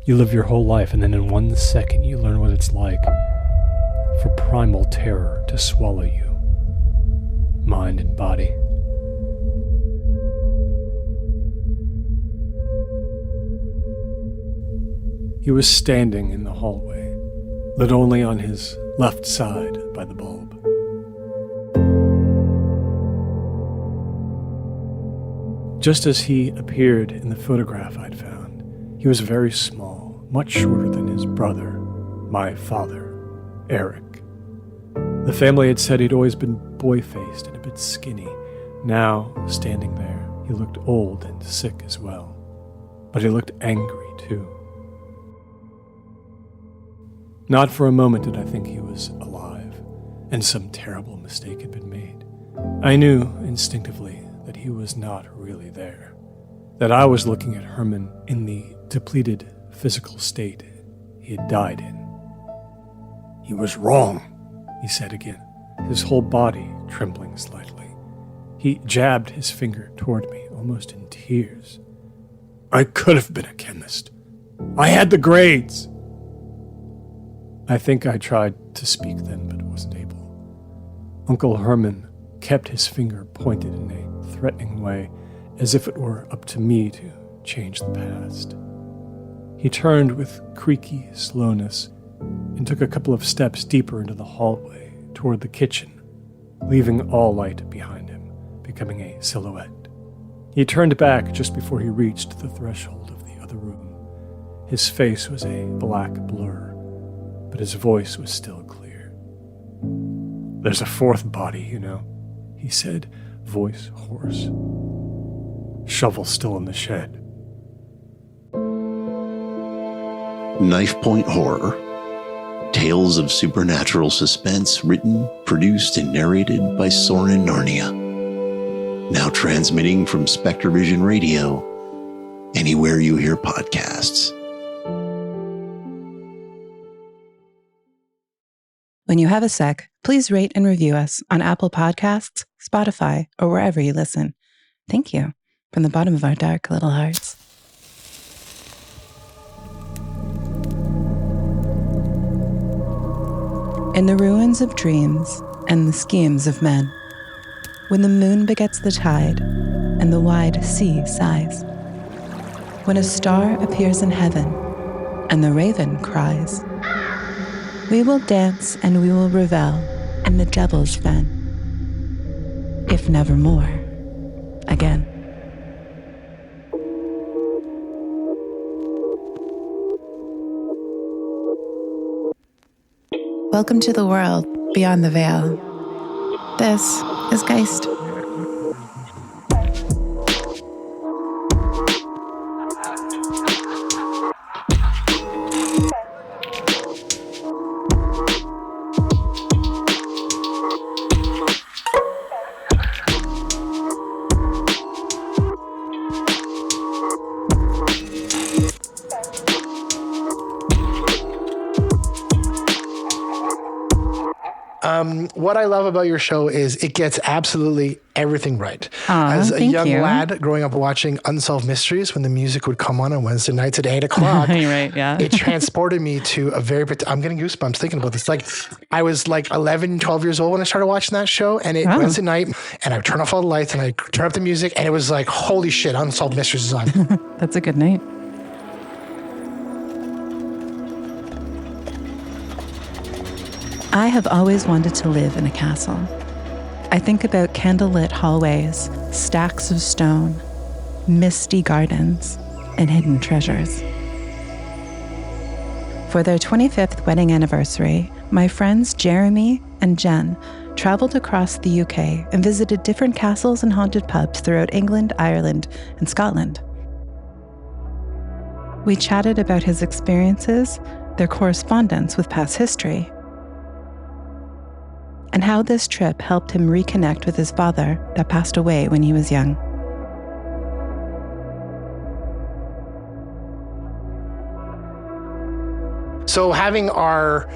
You live your whole life, and then in 1 second you learn what it's like for primal terror to swallow you, mind and body. He was standing in the hallway, lit only on his left side by the bulb. Just as he appeared in the photograph I'd found, he was very small, much shorter than his brother, my father, Eric. The family had said he'd always been boy-faced and a bit skinny. Now, standing there, he looked old and sick as well. But he looked angry, too. Not for a moment did I think he was alive, and some terrible mistake had been made. I knew, instinctively, that he was not really there, that I was looking at Herman in the depleted physical state he had died in. "He was wrong," he said again, his whole body trembling slightly. He jabbed his finger toward me, almost in tears. "I could have been a chemist. I had the grades." I think I tried to speak then, but wasn't able. Uncle Herman kept his finger pointed in a threatening way, as if it were up to me to change the past. He turned with creaky slowness and took a couple of steps deeper into the hallway toward the kitchen, leaving all light behind him, becoming a silhouette. He turned back just before he reached the threshold of the other room. His face was a black blur, but his voice was still clear. "There's a fourth body, you know," he said, voice hoarse. "Shovel still in the shed." Knife Point Horror. Tales of supernatural suspense written, produced, and narrated by Soren Narnia. Now transmitting from SpectreVision Radio, anywhere you hear podcasts. When you have a sec, please rate and review us on Apple Podcasts, Spotify, or wherever you listen. Thank you from the bottom of our dark little hearts. In the ruins of dreams and the schemes of men, when the moon begets the tide and the wide sea sighs, when a star appears in heaven and the raven cries, we will dance and we will revel in the devil's fen, if never more again. Welcome to the world beyond the veil. This is Geist. What I love about your show is it gets absolutely everything right. As a young lad growing up watching Unsolved Mysteries, when the music would come on Wednesday nights at 8 o'clock, Right, yeah. It transported me to a very, I'm getting goosebumps thinking about this. Like I was like 11, 12 years old when I started watching that show, and it Wednesday night, and I would turn off all the lights and I turn up the music, and it was like, holy shit, Unsolved Mysteries is on. That's a good night. I have always wanted to live in a castle. I think about candlelit hallways, stacks of stone, misty gardens, and hidden treasures. For their 25th wedding anniversary, my friends Jeremy and Jen traveled across the UK and visited different castles and haunted pubs throughout England, Ireland, and Scotland. We chatted about his experiences, their correspondence with past history, and how this trip helped him reconnect with his father that passed away when he was young. So having our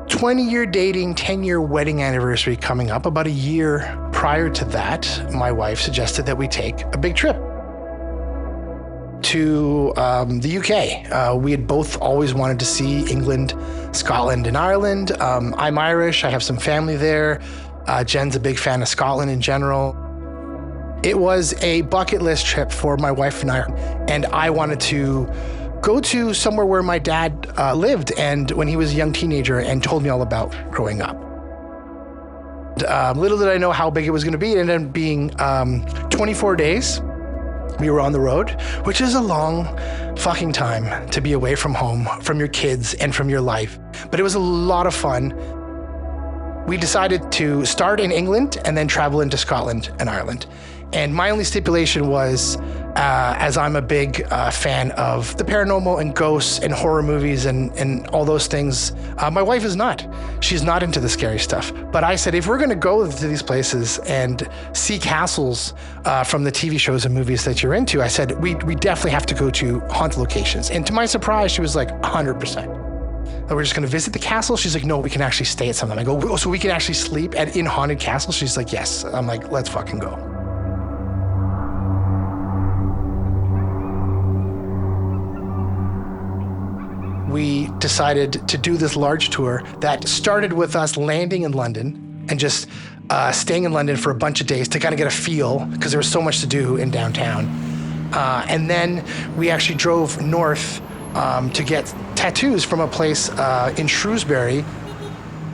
20-year dating, 10-year wedding anniversary coming up, about a year prior to that, my wife suggested that we take a big trip. to the UK. We had both always wanted to see England, Scotland, and Ireland. I'm Irish. I have some family there. Jen's a big fan of Scotland in general. It was a bucket list trip for my wife and I, and I wanted to go to somewhere where my dad lived and when he was a young teenager and told me all about growing up. Little did I know how big it was going to be. It ended up being 24 days. We were on the road, which is a long fucking time to be away from home, from your kids, and from your life. But it was a lot of fun. We decided to start in England and then travel into Scotland and Ireland. And my only stipulation was, as I'm a big fan of the paranormal and ghosts and horror movies and all those things, my wife is not. She's not into the scary stuff. But I said, if we're going to go to these places and see castles from the TV shows and movies that you're into, I said, we definitely have to go to haunted locations. And to my surprise, she was like, 100%. We're just going to visit the castle. She's like, no, we can actually stay at some of them. I go, oh, so we can actually sleep in haunted castles? She's like, yes. I'm like, let's fucking go. We decided to do this large tour that started with us landing in London and just staying in London for a bunch of days to kind of get a feel, because there was so much to do in downtown. And then we actually drove north to get tattoos from a place in Shrewsbury.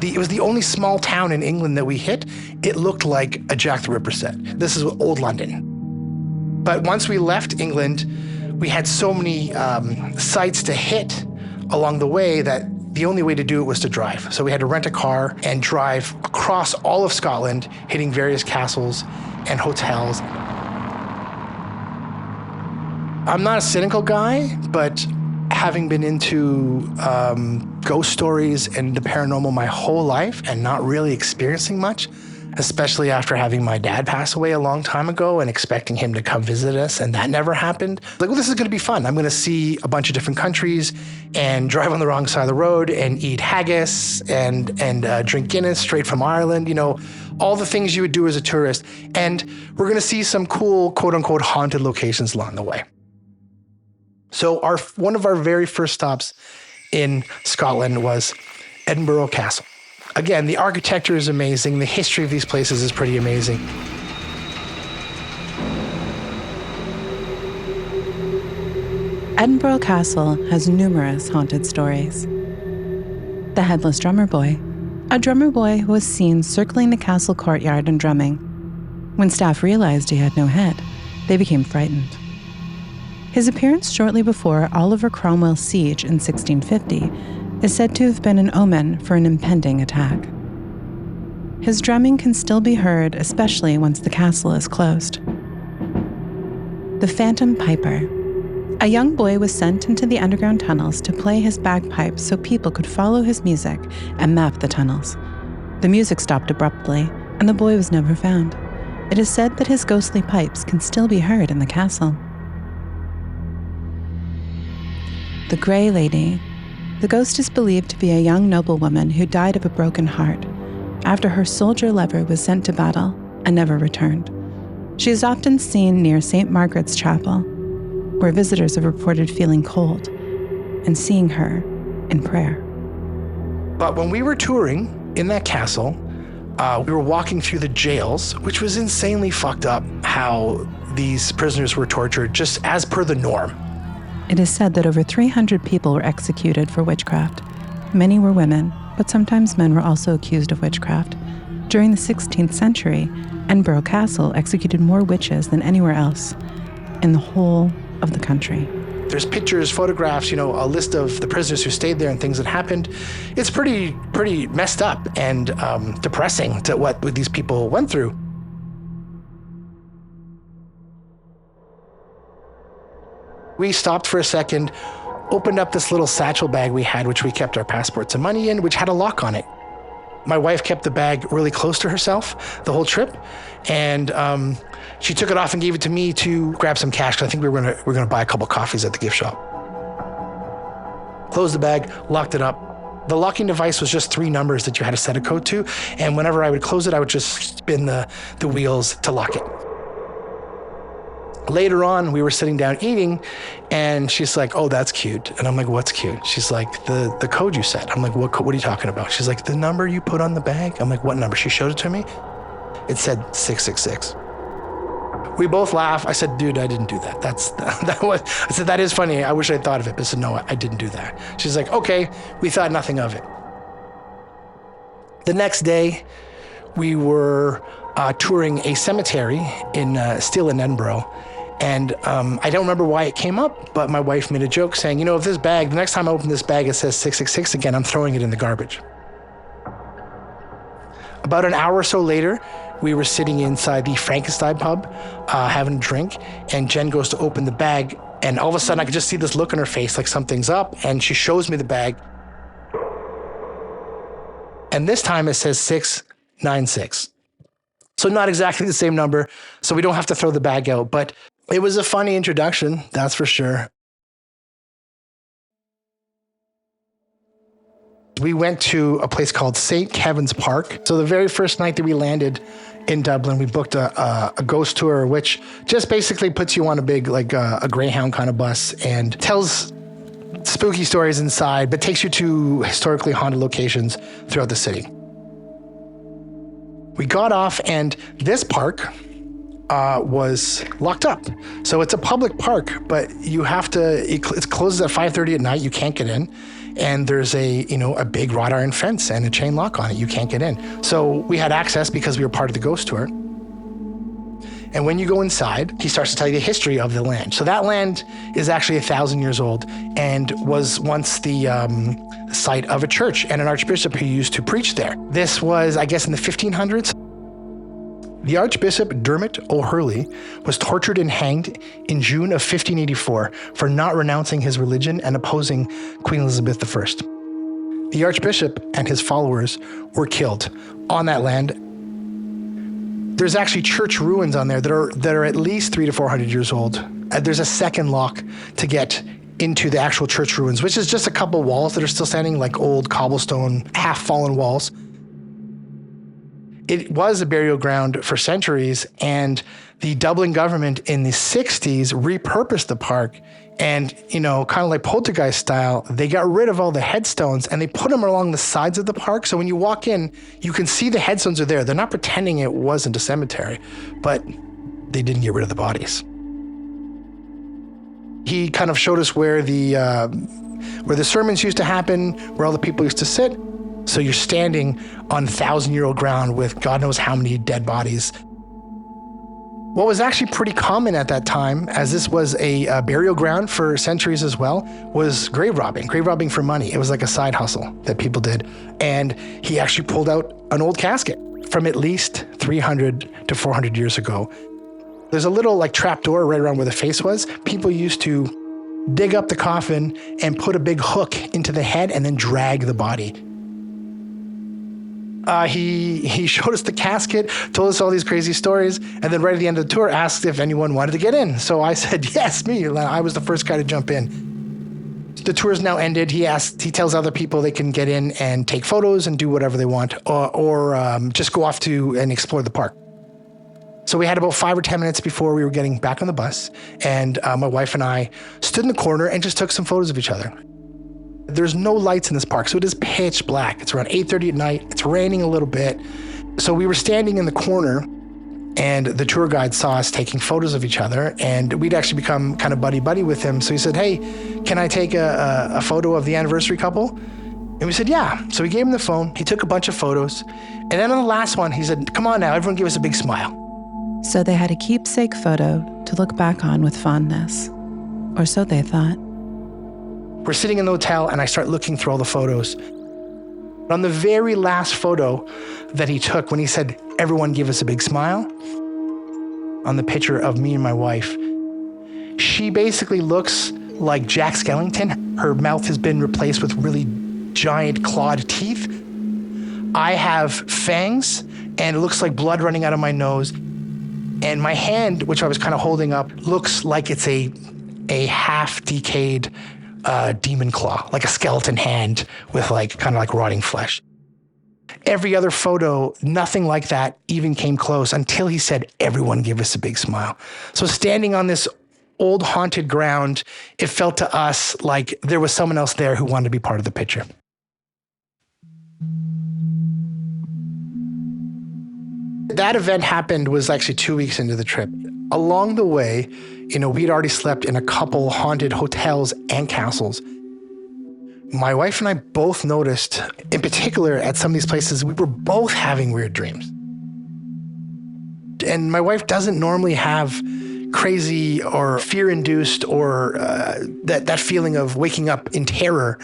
It was the only small town in England that we hit. It looked like a Jack the Ripper set. This is old London. But once we left England, we had so many sites to hit along the way that the only way to do it was to drive. So we had to rent a car and drive across all of Scotland, hitting various castles and hotels. I'm not a cynical guy, but having been into ghost stories and the paranormal my whole life and not really experiencing much, especially after having my dad pass away a long time ago and expecting him to come visit us, and that never happened. Like, well, this is going to be fun. I'm going to see a bunch of different countries and drive on the wrong side of the road and eat haggis and drink Guinness straight from Ireland, you know, all the things you would do as a tourist. And we're going to see some cool, quote unquote, haunted locations along the way. So one of our very first stops in Scotland was Edinburgh Castle. Again, the architecture is amazing. The history of these places is pretty amazing. Edinburgh Castle has numerous haunted stories. The Headless Drummer Boy, a drummer boy who was seen circling the castle courtyard and drumming. When staff realized he had no head, they became frightened. His appearance shortly before Oliver Cromwell's siege in 1650 is said to have been an omen for an impending attack. His drumming can still be heard, especially once the castle is closed. The Phantom Piper. A young boy was sent into the underground tunnels to play his bagpipes so people could follow his music and map the tunnels. The music stopped abruptly, and the boy was never found. It is said that his ghostly pipes can still be heard in the castle. The Grey Lady. The ghost is believed to be a young noblewoman who died of a broken heart after her soldier lover was sent to battle and never returned. She is often seen near St. Margaret's Chapel, where visitors have reported feeling cold and seeing her in prayer. But when we were touring in that castle, we were walking through the jails, which was insanely fucked up how these prisoners were tortured just as per the norm. It is said that over 300 people were executed for witchcraft. Many were women, but sometimes men were also accused of witchcraft. During the 16th century, Edinburgh Castle executed more witches than anywhere else in the whole of the country. There's pictures, photographs, a list of the prisoners who stayed there and things that happened. It's pretty messed up and depressing to what these people went through. We stopped for a second, opened up this little satchel bag we had, which we kept our passports and money in, which had a lock on it. My wife kept the bag really close to herself the whole trip, and she took it off and gave it to me to grab some cash, because I think we were gonna buy a couple coffees at the gift shop. Closed the bag, locked it up. The locking device was just 3 numbers that you had to set a code to, and whenever I would close it, I would just spin the wheels to lock it. Later on, we were sitting down eating, and she's like, "Oh, that's cute." And I'm like, "What's cute?" She's like, the code you said. I'm like, what are you talking about? She's like, "The number you put on the bag." I'm like, "What number?" She showed it to me. It said 666. We both laugh. I said, "Dude, I didn't do that. I said, "That is funny. I wish I thought of it." But I said, "No, I didn't do that." She's like, "Okay." We thought nothing of it. The next day, we were touring a cemetery still in Edinburgh. And I don't remember why it came up, but my wife made a joke saying, if the next time I open this bag, it says 666 again, I'm throwing it in the garbage. About an hour or so later, we were sitting inside the Frankenstein pub, having a drink, and Jen goes to open the bag, and all of a sudden I could just see this look on her face like something's up, and she shows me the bag. And this time it says 696. So not exactly the same number, so we don't have to throw the bag out, but it was a funny introduction, that's for sure. We went to a place called St. Kevin's Park. So the very first night that we landed in Dublin, we booked a ghost tour, which just basically puts you on a big, a Greyhound kind of bus and tells spooky stories inside, but takes you to historically haunted locations throughout the city. We got off, and this park was locked up. So it's a public park, but you have to, it closes at 5:30 at night. You can't get in. And there's a big wrought iron fence and a chain lock on it. You can't get in. So we had access because we were part of the ghost tour. And when you go inside, he starts to tell you the history of the land. So that land is actually 1,000 years old and was once the site of a church and an archbishop who used to preach there. This was, I guess, in the 1500s. The Archbishop Dermot O'Hurley was tortured and hanged in June of 1584 for not renouncing his religion and opposing Queen Elizabeth I. The Archbishop and his followers were killed on that land. There's actually church ruins on there that are at least 300 to 400 years old. There's a second lock to get into the actual church ruins, which is just a couple walls that are still standing, like old cobblestone, half-fallen walls. It was a burial ground for centuries, and the Dublin government in the 60s repurposed the park, and, kind of like Poltergeist style, they got rid of all the headstones and they put them along the sides of the park. So when you walk in, you can see the headstones are there. They're not pretending it wasn't a cemetery, but they didn't get rid of the bodies. He kind of showed us where the sermons used to happen, where all the people used to sit. So you're standing on 1,000-year-old ground with God knows how many dead bodies. What was actually pretty common at that time, as this was a burial ground for centuries as well, was grave robbing for money. It was like a side hustle that people did. And he actually pulled out an old casket from at least 300 to 400 years ago. There's a little trap door right around where the face was. People used to dig up the coffin and put a big hook into the head and then drag the body. He showed us the casket, told us all these crazy stories, and then right at the end of the tour asked if anyone wanted to get in. So I said, yes, me. I was the first guy to jump in. The tour's now ended. He tells other people they can get in and take photos and do whatever they want, or just go off and explore the park. So we had about 5 or 10 minutes before we were getting back on the bus, and my wife and I stood in the corner and just took some photos of each other. There's no lights in this park, so it is pitch black. It's around 8:30 at night. It's raining a little bit. So we were standing in the corner, and the tour guide saw us taking photos of each other, and we'd actually become kind of buddy-buddy with him. So he said, hey, can I take a photo of the anniversary couple? And we said, yeah. So we gave him the phone. He took a bunch of photos. And then on the last one, he said, come on now, everyone give us a big smile. So they had a keepsake photo to look back on with fondness. Or so they thought. We're sitting in the hotel, and I start looking through all the photos. On the very last photo that he took, when he said, everyone give us a big smile, on the picture of me and my wife, she basically looks like Jack Skellington. Her mouth has been replaced with really giant clawed teeth. I have fangs, and it looks like blood running out of my nose. And my hand, which I was kind of holding up, looks like it's a half-decayed demon claw, like a skeleton hand with kind of rotting flesh. Every other photo, nothing like that even came close until he said, everyone give us a big smile. So standing on this old haunted ground, it felt to us like there was someone else there who wanted to be part of the picture. That event happened was actually 2 weeks into the trip. Along the way, we'd already slept in a couple haunted hotels and castles. My wife and I both noticed, in particular at some of these places, we were both having weird dreams. And my wife doesn't normally have crazy or fear-induced or that feeling of waking up in terror.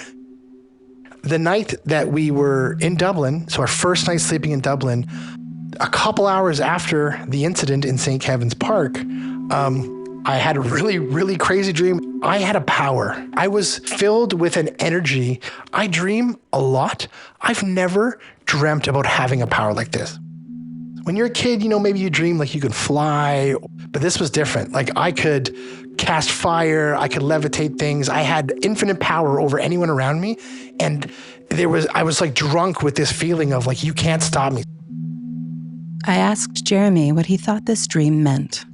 The night that we were in Dublin, so our first night sleeping in Dublin, a couple hours after the incident in St. Kevin's Park, I had a really, really crazy dream. I had a power. I was filled with an energy. I dream a lot. I've never dreamt about having a power like this. When you're a kid, maybe you dream like you could fly, but this was different. Like I could cast fire, I could levitate things. I had infinite power over anyone around me. And I was like drunk with this feeling of like, you can't stop me. I asked Jeremy what he thought this dream meant.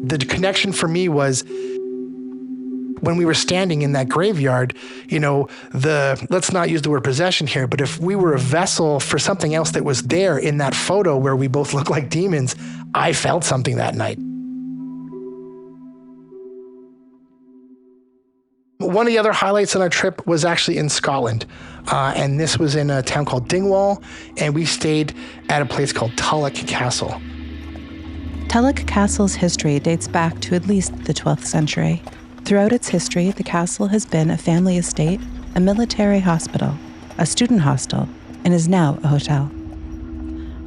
The connection for me was when we were standing in that graveyard, let's not use the word possession here, but if we were a vessel for something else that was there in that photo where we both look like demons, I felt something that night. One of the other highlights on our trip was actually in Scotland. And this was in a town called Dingwall, and we stayed at a place called Tulloch Castle. Tulloch Castle's history dates back to at least the 12th century. Throughout its history, the castle has been a family estate, a military hospital, a student hostel, and is now a hotel.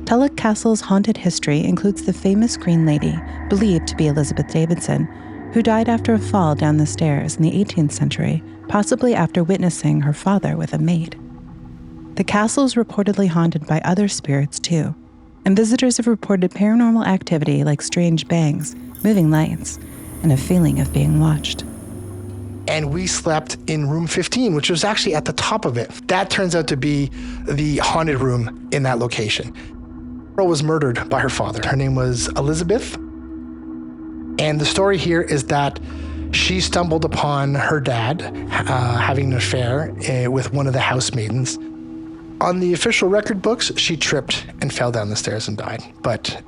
Tulloch Castle's haunted history includes the famous Green Lady, believed to be Elizabeth Davidson, who died after a fall down the stairs in the 18th century, possibly after witnessing her father with a maid. The castle is reportedly haunted by other spirits too, and visitors have reported paranormal activity like strange bangs, moving lights, and a feeling of being watched. And we slept in room 15, which was actually at the top of it. That turns out to be the haunted room in that location. Girl was murdered by her father. Her name was Elizabeth. And the story here is that she stumbled upon her dad having an affair with one of the housemaidens. On the official record books, she tripped and fell down the stairs and died. But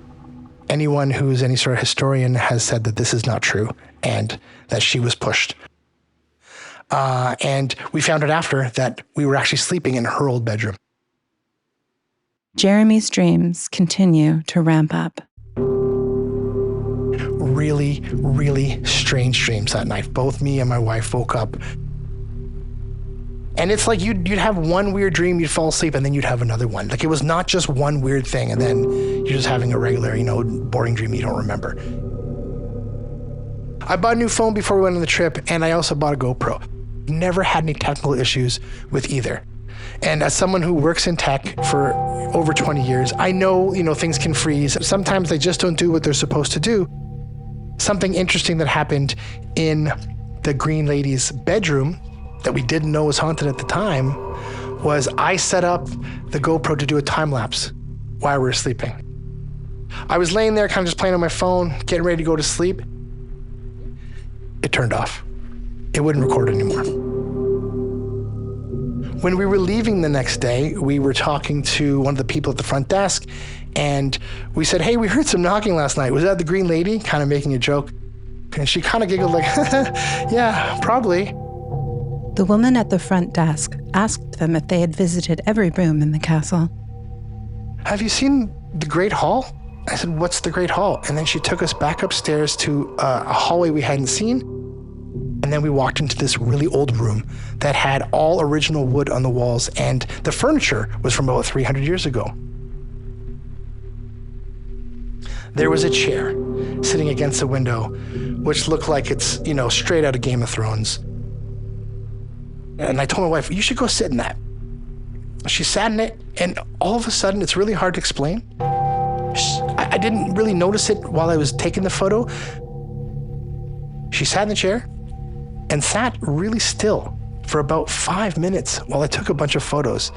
anyone who's any sort of historian has said that this is not true and that she was pushed. And we found out after that we were actually sleeping in her old bedroom. Jeremy's dreams continue to ramp up. Really, really strange dreams that night. Both me and my wife woke up. And it's like you'd have one weird dream, you'd fall asleep, and then you'd have another one. Like it was not just one weird thing, and then you're just having a regular, boring dream you don't remember. I bought a new phone before we went on the trip, and I also bought a GoPro. Never had any technical issues with either. And as someone who works in tech for over 20 years, I know, things can freeze. Sometimes they just don't do what they're supposed to do. Something interesting that happened in the Green Lady's bedroom that we didn't know was haunted at the time was I set up the GoPro to do a time lapse while we were sleeping. I was laying there kind of just playing on my phone, getting ready to go to sleep. It turned off. It wouldn't record anymore. When we were leaving the next day, we were talking to one of the people at the front desk, and we said, hey, we heard some knocking last night. Was that the Green Lady? Kind of making a joke. And she kind of giggled like, yeah, probably. The woman at the front desk asked them if they had visited every room in the castle. Have you seen the Great Hall? I said, what's the Great Hall? And then she took us back upstairs to a hallway we hadn't seen. And then we walked into this really old room that had all original wood on the walls, and the furniture was from about 300 years ago. There was a chair sitting against the window, which looked like it's, straight out of Game of Thrones. And I told my wife, you should go sit in that. She sat in it, and all of a sudden, it's really hard to explain. I didn't really notice it while I was taking the photo. She sat in the chair and sat really still for about 5 minutes while I took a bunch of photos.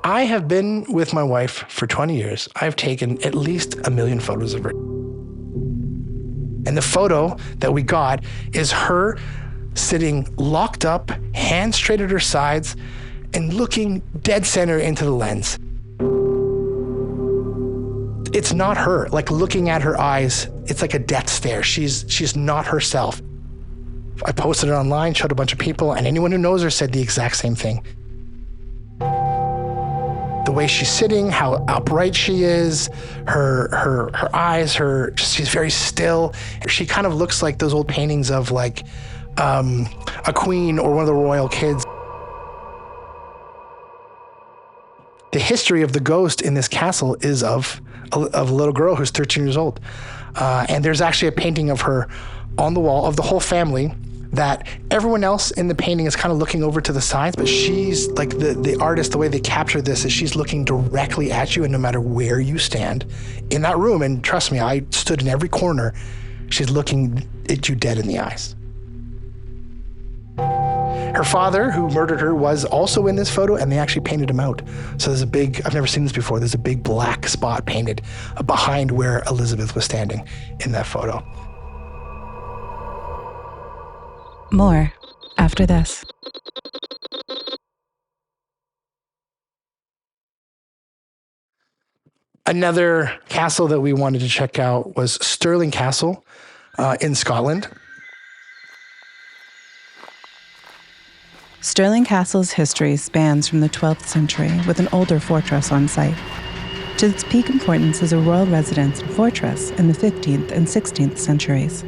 I have been with my wife for 20 years. I've taken at least 1 million photos of her. And the photo that we got is her sitting locked up, hands straight at her sides, and looking dead center into the lens. It's not her. Like, looking at her eyes, it's like a death stare. She's not herself. I posted it online, showed a bunch of people, and anyone who knows her said the exact same thing. The way she's sitting, how upright she is, her eyes, she's very still. She kind of looks like those old paintings of like a queen or one of the royal kids. The history of the ghost in this castle is of a little girl who's 13 years old. And there's actually a painting of her on the wall of the whole family that everyone else in the painting is kind of looking over to the sides, but she's like the artist, the way they capture this is she's looking directly at you, and no matter where you stand in that room, and trust me, I stood in every corner, she's looking at you dead in the eyes. Her father, who murdered her, was also in this photo, and they actually painted him out. So there's a big, I've never seen this before, there's a big black spot painted behind where Elizabeth was standing in that photo. More after this. Another castle that we wanted to check out was Stirling Castle in Scotland. Stirling Castle's history spans from the 12th century with an older fortress on site to its peak importance as a royal residence and fortress in the 15th and 16th centuries.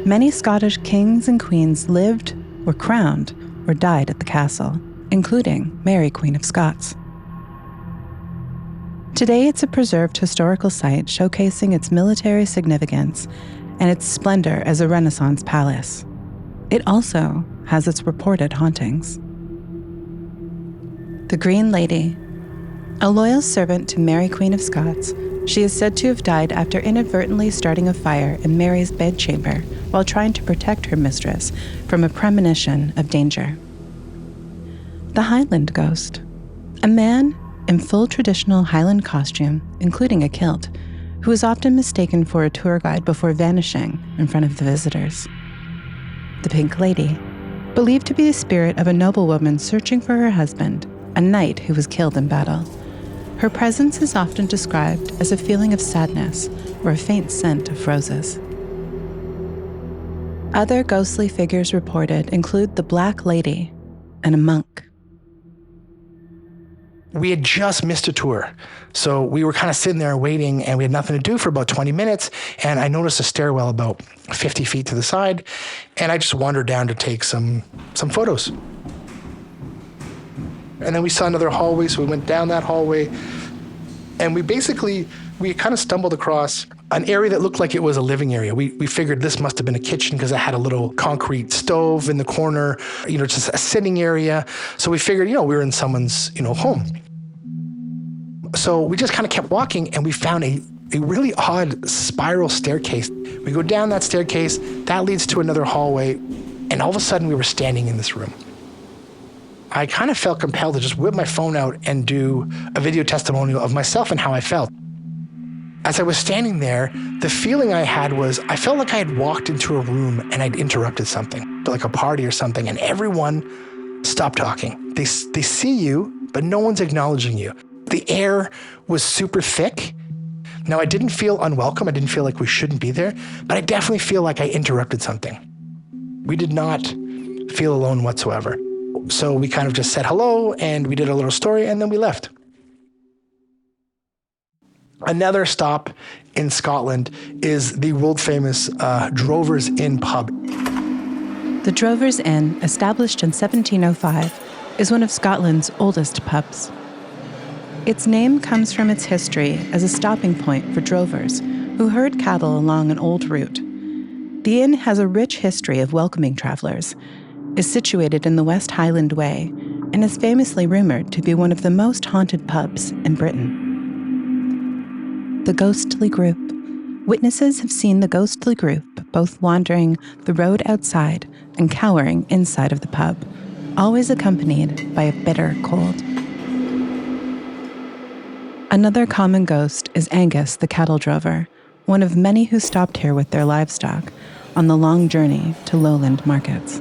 Many Scottish kings and queens lived, were crowned, or died at the castle, including Mary, Queen of Scots. Today, it's a preserved historical site showcasing its military significance and its splendor as a Renaissance palace. It also has its reported hauntings. The Green Lady. A loyal servant to Mary, Queen of Scots, she is said to have died after inadvertently starting a fire in Mary's bedchamber while trying to protect her mistress from a premonition of danger. The Highland Ghost. A man in full traditional Highland costume, including a kilt, who is often mistaken for a tour guide before vanishing in front of the visitors. The Pink Lady. Believed to be the spirit of a noblewoman searching for her husband, a knight who was killed in battle. Her presence is often described as a feeling of sadness or a faint scent of roses. Other ghostly figures reported include the Black Lady and a monk. We had just missed a tour. So we were kind of sitting there waiting, and we had nothing to do for about 20 minutes. And I noticed a stairwell about 50 feet to the side. And I just wandered down to take some photos. And then we saw another hallway, so we went down that hallway. And we kind of stumbled across an area that looked like it was a living area. We figured this must have been a kitchen because it had a little concrete stove in the corner, just a sitting area. So we figured, we were in someone's, home. So we just kind of kept walking, and we found a really odd spiral staircase. We go down that staircase, that leads to another hallway, and all of a sudden we were standing in this room. I kind of felt compelled to just whip my phone out and do a video testimonial of myself and how I felt. As I was standing there, the feeling I had was I felt like I had walked into a room and I'd interrupted something, like a party or something, and everyone stopped talking. They see you, but no one's acknowledging you. The air was super thick. Now, I didn't feel unwelcome. I didn't feel like we shouldn't be there, but I definitely feel like I interrupted something. We did not feel alone whatsoever. So we kind of just said hello, and we did a little story, and then we left. Another stop in Scotland is the world-famous Drovers Inn pub. The Drovers Inn, established in 1705, is one of Scotland's oldest pubs. Its name comes from its history as a stopping point for drovers who herd cattle along an old route. The inn has a rich history of welcoming travelers, is situated in the West Highland Way, and is famously rumored to be one of the most haunted pubs in Britain. The Ghostly Group. Witnesses have seen the ghostly group both wandering the road outside and cowering inside of the pub, always accompanied by a bitter cold. Another common ghost is Angus, the cattle drover, one of many who stopped here with their livestock on the long journey to lowland markets.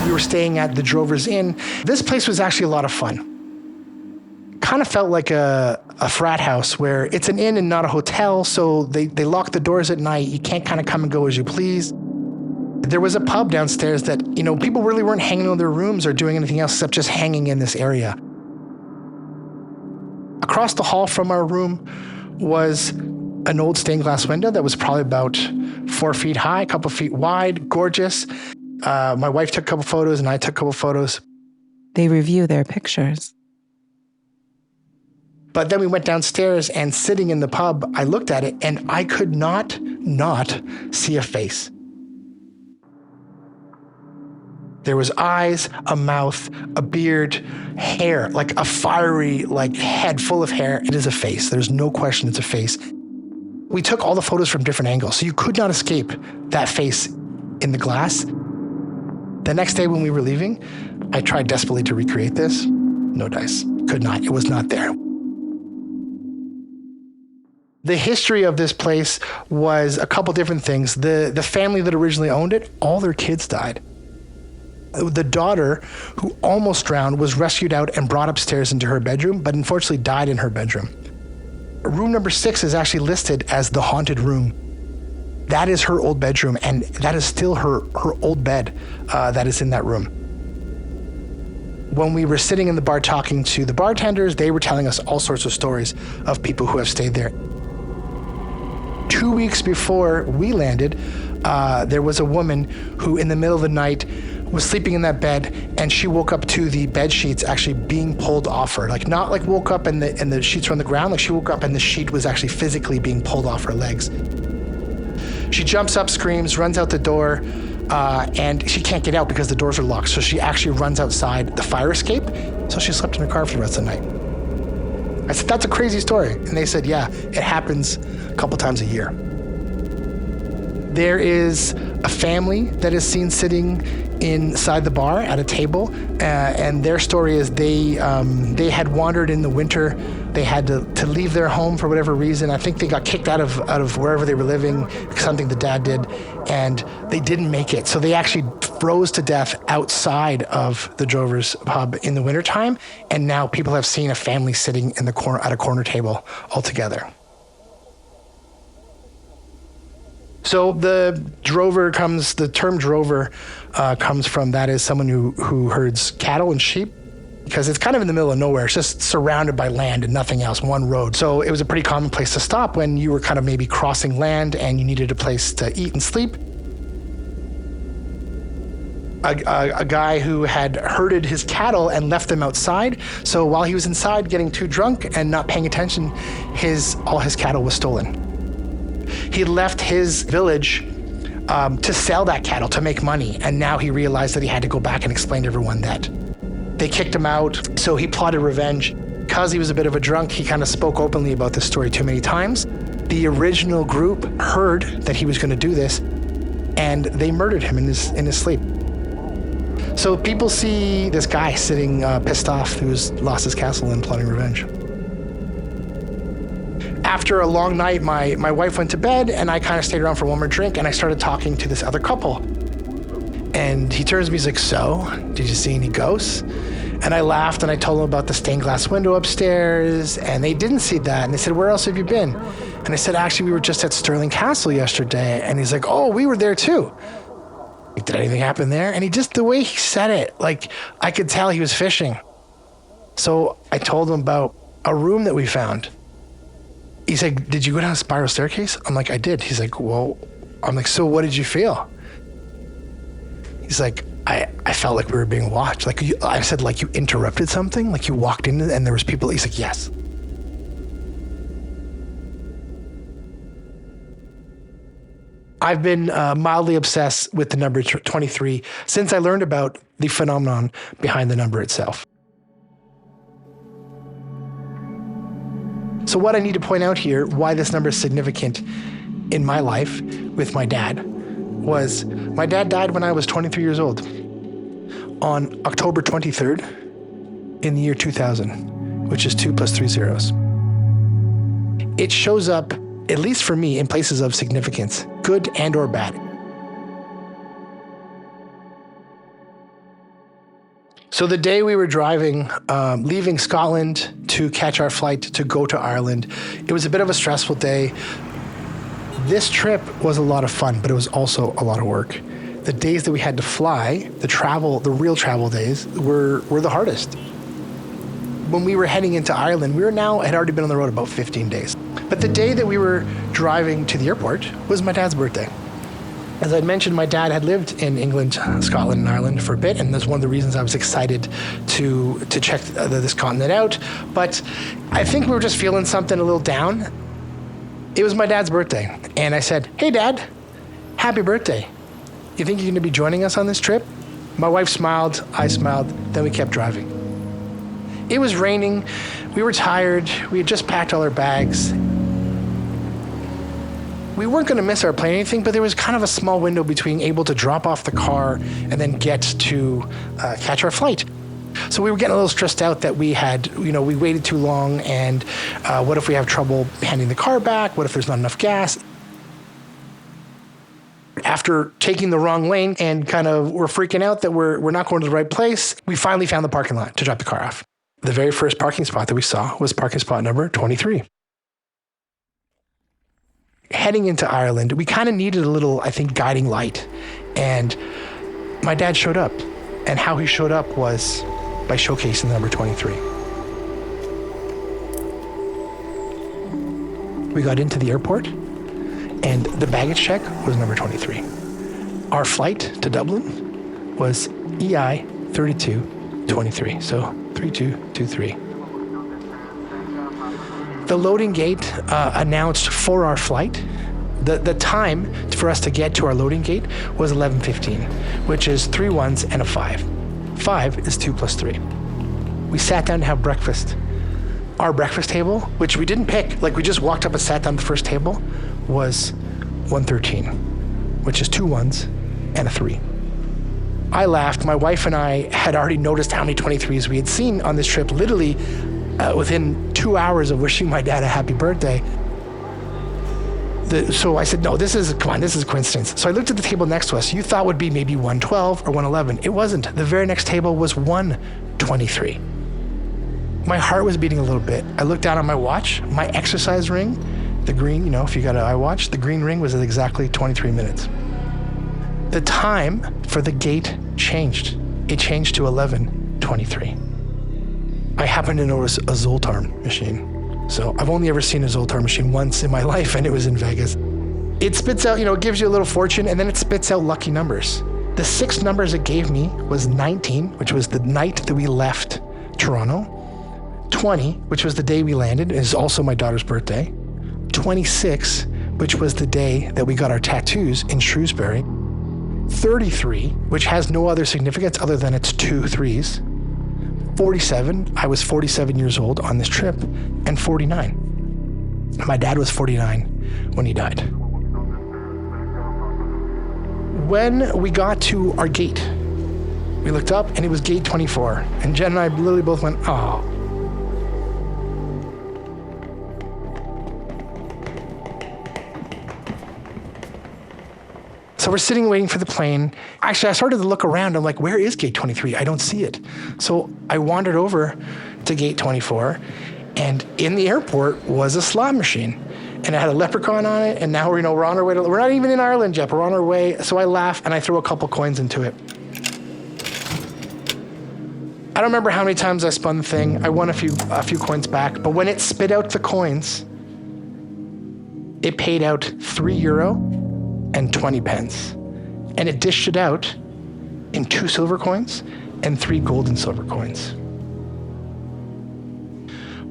We were staying at the Drovers Inn. This place was actually a lot of fun. Kind of felt like a frat house where it's an inn and not a hotel, so they lock the doors at night. You can't kind of come and go as you please. There was a pub downstairs that, people really weren't hanging in their rooms or doing anything else except just hanging in this area. Across the hall from our room was an old stained glass window that was probably about 4 feet high, a couple feet wide, gorgeous. My wife took a couple photos and I took a couple photos. They review their pictures. But then we went downstairs and sitting in the pub, I looked at it and I could not see a face. There was eyes, a mouth, a beard, hair, like a fiery, head full of hair. It is a face. There's no question it's a face. We took all the photos from different angles, so you could not escape that face in the glass. The next day when we were leaving, I tried desperately to recreate this. No dice. Could not. It was not there. The history of this place was a couple different things. The family that originally owned it, all their kids died. The daughter, who almost drowned, was rescued out and brought upstairs into her bedroom, but unfortunately died in her bedroom. Room number 6 is actually listed as the haunted room. That is her old bedroom, and that is still her old bed that is in that room. When we were sitting in the bar talking to the bartenders, they were telling us all sorts of stories of people who have stayed there. 2 weeks before we landed, there was a woman who in the middle of the night was sleeping in that bed, and she woke up to the bed sheets actually being pulled off her. Not woke up and the sheets were on the ground, she woke up and the sheet was actually physically being pulled off her legs. She jumps up, screams, runs out the door, and she can't get out because the doors are locked. So she actually runs outside the fire escape. So she slept in her car for the rest of the night. I said, that's a crazy story. And they said, yeah, it happens a couple times a year. There is a family that is seen sitting inside the bar at a table, and their story is they had wandered in the winter. They had to leave their home for whatever reason. I think they got kicked out of wherever they were living, something the dad did, and they didn't make it. So they actually froze to death outside of the Drovers pub in the wintertime, and now people have seen a family sitting in the corner at a corner table all together. So the term drover comes from, that is someone who herds cattle and sheep, because it's kind of in the middle of nowhere. It's just surrounded by land and nothing else, one road. So it was a pretty common place to stop when you were kind of maybe crossing land and you needed a place to eat and sleep. A guy who had herded his cattle and left them outside. So while he was inside getting too drunk and not paying attention, all his cattle was stolen. He left his village to sell that cattle to make money, and now he realized that he had to go back and explain to everyone that they kicked him out, so he plotted revenge. Because he was a bit of a drunk, he kind of spoke openly about this story too many times. The original group heard that he was going to do this, and they murdered him in his sleep. So people see this guy sitting pissed off who's lost his castle and plotting revenge. After a long night, my wife went to bed, and I kind of stayed around for one more drink, and I started talking to this other couple. And he turns to me, he's like, so, did you see any ghosts? And I laughed, and I told them about the stained glass window upstairs, and they didn't see that. And they said, where else have you been? And I said, actually, we were just at Stirling Castle yesterday. And he's like, oh, we were there too. Did anything happen there? And the way he said it, I could tell he was fishing. So I told him about a room that we found. He's like, did you go down a spiral staircase? I'm like, I did. He's like, well, I'm like, so what did you feel? He's like, I felt like we were being watched. I said, you interrupted something? You walked in and there was people? He's like, yes. I've been mildly obsessed with the number 23 since I learned about the phenomenon behind the number itself. So what I need to point out here, why this number is significant in my life with my dad, was my dad died when I was 23 years old on October 23rd in the year 2000, which is 2 + 3 zeros. it shows up, at least for me, in places of significance, good and or bad. So the day we were driving, leaving Scotland to catch our flight to go to Ireland, it was a bit of a stressful day. This trip was a lot of fun, but it was also a lot of work. The days that we had to fly, the real travel days, were the hardest. When we were heading into Ireland, had already been on the road about 15 days. But the day that we were driving to the airport was my dad's birthday. As I'd mentioned, my dad had lived in England, Scotland, and Ireland for a bit, and that's one of the reasons I was excited to check this continent out. But I think we were just feeling something a little down. It was my dad's birthday, and I said, "Hey, Dad, happy birthday. You think you're going to be joining us on this trip?" My wife smiled, I smiled, then we kept driving. It was raining, we were tired, we had just packed all our bags. We weren't going to miss our plane or anything, but there was kind of a small window between able to drop off the car and then get to catch our flight. So we were getting a little stressed out that we waited too long, and what if we have trouble handing the car back? What if there's not enough gas? After taking the wrong lane and we're freaking out that we're not going to the right place, we finally found the parking lot to drop the car off. The very first parking spot that we saw was parking spot number 23. Heading into Ireland, we kind of needed a little, I think, guiding light. And my dad showed up. And how he showed up was by showcasing the number 23. We got into the airport, and the baggage check was number 23. Our flight to Dublin was EI 3223, so 3223. The loading gate announced for our flight. The time for us to get to our loading gate was 11:15, which is 3 ones and a 5. 5 is 2 plus 3. We sat down to have breakfast. Our breakfast table, which we didn't pick, we just walked up and sat down at the first table, was 113, which is 2 ones and a 3. I laughed. My wife and I had already noticed how many 23s we had seen on this trip, literally within 2 hours of wishing my dad a happy birthday. So I said, no, this is a coincidence. So I looked at the table next to us. You thought would be maybe 112 or 111. It wasn't. The very next table was 123. My heart was beating a little bit. I looked down on my watch, my exercise ring, the green, if you got an iWatch, the green ring was at exactly 23 minutes. The time for the gate changed. It changed to 11:23. I happened to notice a Zoltar machine. So I've only ever seen a Zoltar machine once in my life, and it was in Vegas. It spits out, it gives you a little fortune, and then it spits out lucky numbers. The 6 numbers it gave me was 19, which was the night that we left Toronto. 20, which was the day we landed, is also my daughter's birthday. 26, which was the day that we got our tattoos in Shrewsbury. 33, which has no other significance other than it's 2 3s. 47, I was 47 years old on this trip, and 49. My dad was 49 when he died. When we got to our gate, we looked up and it was gate 24, and Jen and I literally both went, oh. So we're sitting waiting for the plane. Actually, I started to look around. I'm like, where is gate 23? I don't see it. So I wandered over to gate 24, and in the airport was a slot machine. And it had a leprechaun on it, and now we're on our way we're not even in Ireland yet, we're on our way. So I laugh and I threw a couple coins into it. I don't remember how many times I spun the thing. I won a few coins back, but when it spit out the coins, it paid out €3 and 20 pence. And it dished it out in 2 silver coins and 3 gold and silver coins.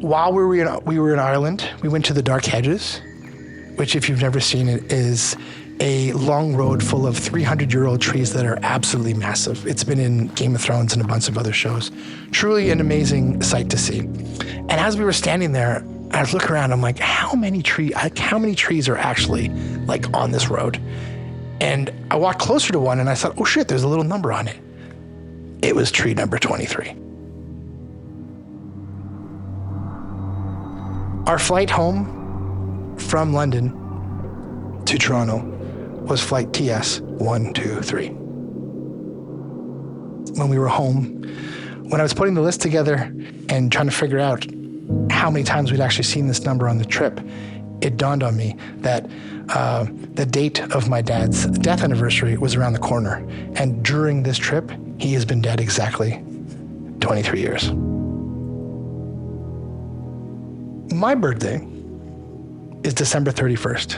While we were in Ireland, we went to the Dark Hedges, which, if you've never seen it, is a long road full of 300-year-old trees that are absolutely massive. It's been in Game of Thrones and a bunch of other shows. Truly an amazing sight to see. And as we were standing there, I was looking around, I'm like, how many trees are actually on this road? And I walked closer to one and I thought, oh shit, there's a little number on it. It was tree number 23. Our flight home from London to Toronto was flight TS 123. When we were home, when I was putting the list together and trying to figure out how many times we'd actually seen this number on the trip, it dawned on me that the date of my dad's death anniversary was around the corner. And during this trip, he has been dead exactly 23 years. My birthday is December 31st.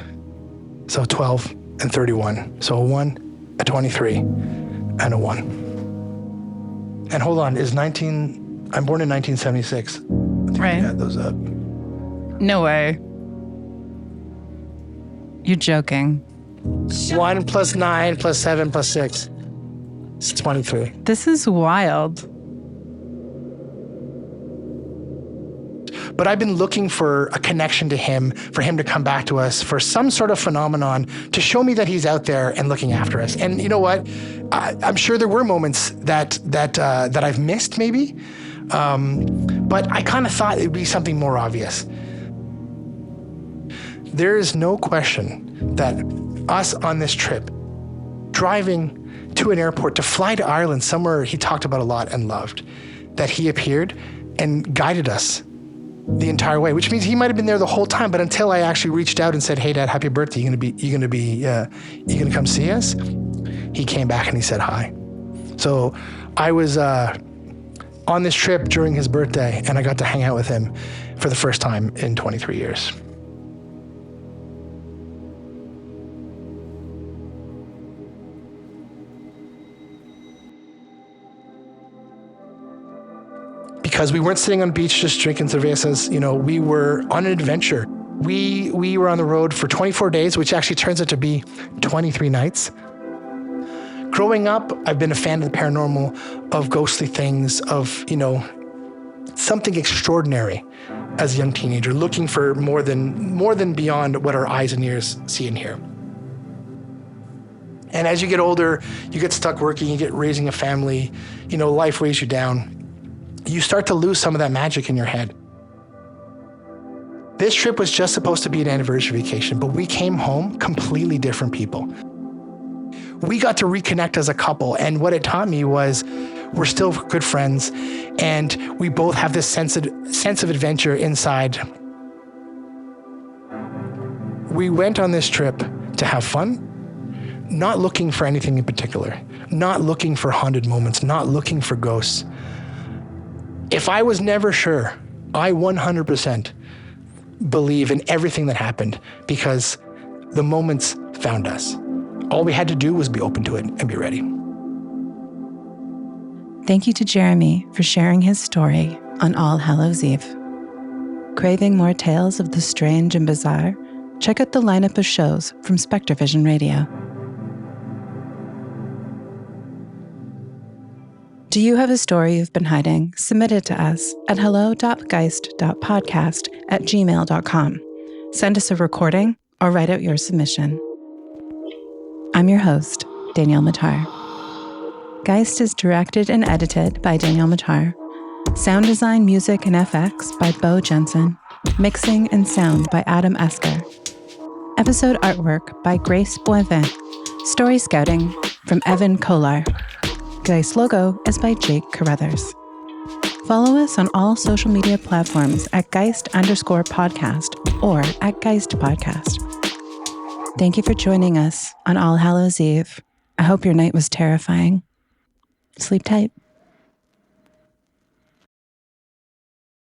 So 12 and 31. So a 1, a 23, and a 1. And hold on, I'm born in 1976. Right. Add those up. No way. You're joking. 1 plus 9 plus 7 plus 6. It's 23. This is wild. But I've been looking for a connection to him, for him to come back to us, for some sort of phenomenon to show me that he's out there and looking after us. And you know what? I'm sure there were moments that I've missed, maybe. But I kind of thought it would be something more obvious. There is no question that us on this trip, driving to an airport to fly to Ireland, somewhere he talked about a lot and loved, that he appeared and guided us the entire way, which means he might have been there the whole time. But until I actually reached out and said, "Hey, Dad, happy birthday! You gonna come see us?" He came back and he said hi. So I was on this trip during his birthday, and I got to hang out with him for the first time in 23 years. Because we weren't sitting on the beach just drinking cervezas, we were on an adventure. We were on the road for 24 days, which actually turns out to be 23 nights. Growing up, I've been a fan of the paranormal, of ghostly things, of, something extraordinary as a young teenager, looking for more than beyond what our eyes and ears see and hear. And as you get older, you get stuck working, you get raising a family, life weighs you down. You start to lose some of that magic in your head. This trip was just supposed to be an anniversary vacation, but we came home completely different people. We got to reconnect as a couple, and what it taught me was we're still good friends, and we both have this sense of adventure inside. We went on this trip to have fun, not looking for anything in particular, not looking for haunted moments, not looking for ghosts. If I was never sure, I 100% believe in everything that happened because the moments found us. All we had to do was be open to it and be ready. Thank you to Jeremy for sharing his story on All Hallows Eve. Craving more tales of the strange and bizarre? Check out the lineup of shows from SpectreVision Radio. Do you have a story you've been hiding? Submit it to us at hello.geist.podcast@gmail.com. Send us a recording or write out your submission. I'm your host, Danielle Matar. Geist is directed and edited by Danielle Matar. Sound design, music, and FX by Beau Jensen. Mixing and sound by Adam Esker. Episode artwork by Grace Bovin. Story scouting from Evan Kolar. Geist logo is by Carruthers. Follow us on all social media platforms at Geist_podcast or at Geist Podcast. Thank you for joining us on All Hallows Eve. I hope your night was terrifying. Sleep tight.